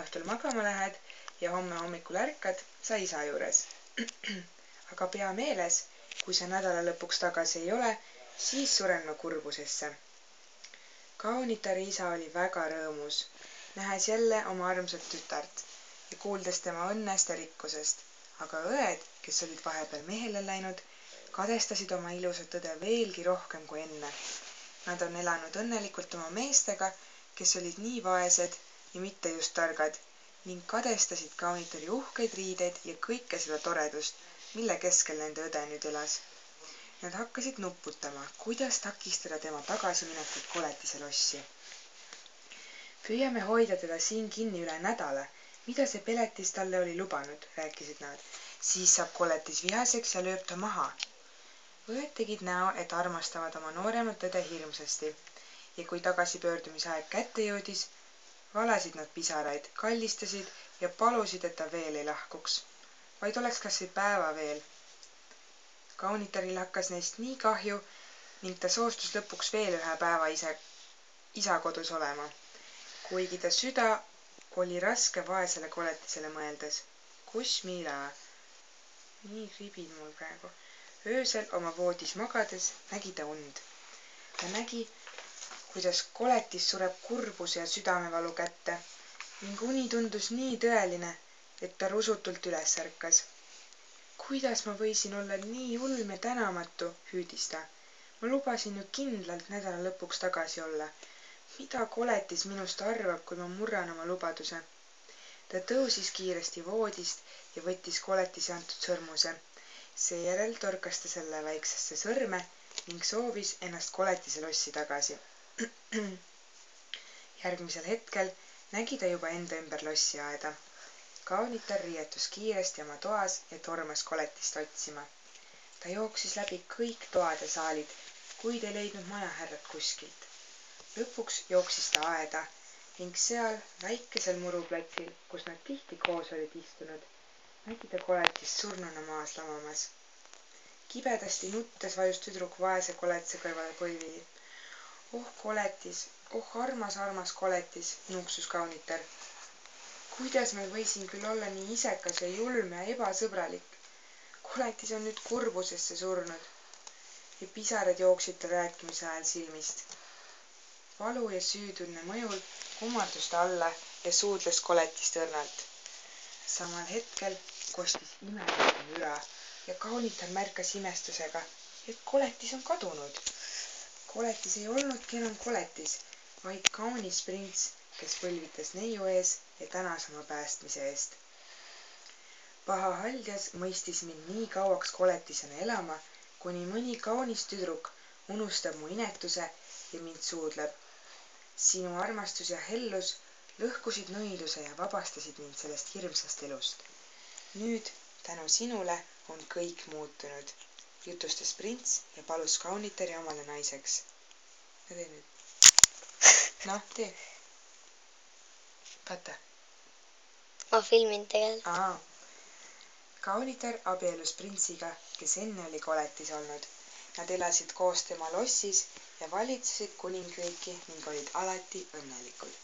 õhtul magama lähed ja homme hommikul ärkad sa isa juures. Aga pea meeles, kui sa nädala lõpuks tagasi ei ole, siis suren ma kurbusesse. Kaunitari isa oli väga rõõmus, nähes jälle oma armsat tütart ja kuuldes tema õnnest ja rikkusest, aga õed, kes olid vahepeal mehele läinud, kadestasid oma ilusat õde veelgi rohkem kui enne. Nad on elanud õnnelikult oma meestega, kes olid nii vaesed ja mitte just targad ning kadestasid kaunitari uhkeid riideid ja kõike seda toredust, mille keskel nende õde nüüd elas. Nad hakkasid nuputama, kuidas takistada tema tagasiminekut koletise lossi. Püüame hoida teda siin kinni üle nädala, mida see peletis talle oli lubanud, rääkisid nad. Siis saab koletis vihaseks ja lööb ta maha. Õed tegid näo, et armastavad oma nooremat õde hirmsasti ja kui tagasipöördumisaeg kätte jõudis, valasid nad pisaraid, kallistasid ja palusid, et ta veel ei lahkuks, vaid oleks kas või päeva veel. Kaunitaril hakkas neist nii kahju ning ta soostus lõpuks veel ühe päeva isa kodus olema, kuigi ta süda oli raske vaesele koletisele mõeldes. Kus Miila? Nii ribid mul praegu. Öösel oma voodis magades nägi ta und. Ta nägi, kuidas koletis sureb kurbuse ja südamevalu kätte ning uni tundus nii tõeline, et ta rusutult üles ärkas. Kuidas ma võisin olla nii ulm ja tänamatu, hüüdis ta. Ma lubasin ju kindlalt nädala lõpuks tagasi olla. Mida koletis minust arvab, kui ma murran oma lubaduse? Ta tõusis kiiresti voodist ja võttis koletise antud sõrmuse. Seejärel torkas ta selle väiksesse sõrme ning soovis ennast koletise lossi tagasi. Järgmisel hetkel nägi ta juba enda ümber lossi aeda. Kaunitar riietus kiiresti oma toas ja tormas koletist otsima. Ta jooksis läbi kõik toad ja saalid, kuid ei leidnud majahärrat kuskilt. Lõpuks jooksis ta aeda ning seal väikesel muruplatsil, kus nad tihti koos olid istunud, nägi ta koletist surnuna maas lamamas. Kibedasti nuttes vajus tüdruk vaese koletise kõrvale põlvili. Oh koletis, oh armas koletis, nuuksus kaunitar. Kuidas ma võisin küll olla nii isekas ja julm ja ebasõbralik? Koletis on nüüd kurbusesse surnud. Ja pisarad jooksid ta rääkimise ajal silmist. Valu ja süütunne mõjul kummardus ta alla ja suudles koletist õrnalt. Samal hetkel kostis imeline müra ja kaunitar märkas imestusega, et koletis on kadunud. Koletis ei olnudki enam koletis, vaid kaunis prints, kes põlvitas neiu ees ja tänas oma päästmise eest. Paha haldjas mõistis mind nii kauaks koletisena elama, kuni mõni kaunis tüdruk unustab mu inetuse ja mind suudleb. Sinu armastus ja hellus lõhkusid nõiduse ja vabastasid mind sellest hirmsast elust. Nüüd, tänu sinule, on kõik muutunud, jutustas prints ja palus kaunitari omale naiseks. Ja tee nüüd. Noh, tee. Vaata. Ma filmin tegelikult. Kaunitar abielus printsiga, kes enne oli koletis olnud. Nad elasid koos tema lossis ja valitsesid kuningriiki ning olid alati õnnelikud.